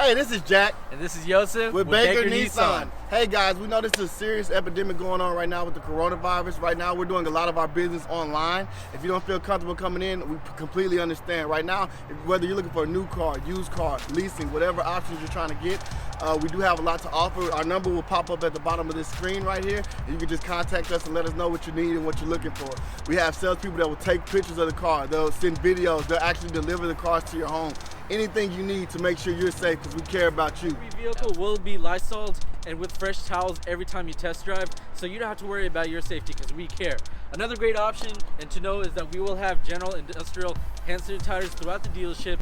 Hey, this is Jack. And this is Joseph with Baker Nissan. Hey guys, we know this is a serious epidemic going on right now with the coronavirus. Right now we're doing a lot of our business online. If you don't feel comfortable coming in, we completely understand. Right now, whether you're looking for a new car, used car, leasing, whatever options you're trying to get, we do have a lot to offer. Our number will pop up at the bottom of this screen right here. And you can just contact us and let us know what you need and what you're looking for. We have salespeople that will take pictures of the car. They'll send videos. They'll actually deliver the cars to your home. Anything you need to make sure you're safe, because we care about you. Every vehicle will be Lysoled and with fresh towels every time you test drive, so you don't have to worry about your safety because we care. Another great option and to know is that we will have general industrial hand sanitizers throughout the dealership.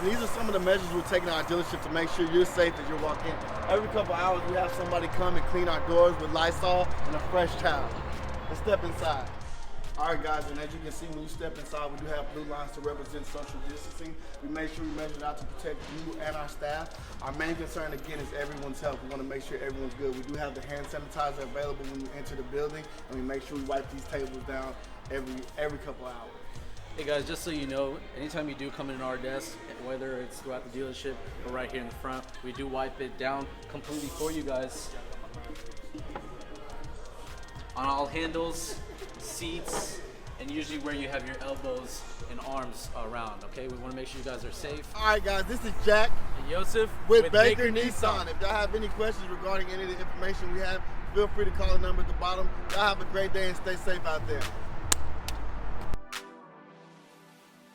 These are some of the measures we're taking at our dealership to make sure you're safe as you walk in. Every couple hours we have somebody come and clean our doors with Lysol and a fresh towel. Let's step inside. All right guys, and as you can see when you step inside, we do have blue lines to represent social distancing. We make sure we measure out to protect you and our staff. Our main concern again is everyone's health. We want to make sure everyone's good. We do have the hand sanitizer available when you enter the building, and we make sure we wipe these tables down every couple hours. Hey guys, just so you know, anytime you do come in our desk, whether it's throughout the dealership or right here in the front, we do wipe it down completely for you guys. On all handles, seats, and usually where you have your elbows and arms around, okay? We want to make sure you guys are safe. All right guys, this is Jack and Joseph with Baker Nissan. If y'all have any questions regarding any of the information we have, feel free to call the number at the bottom. Y'all have a great day and stay safe out there.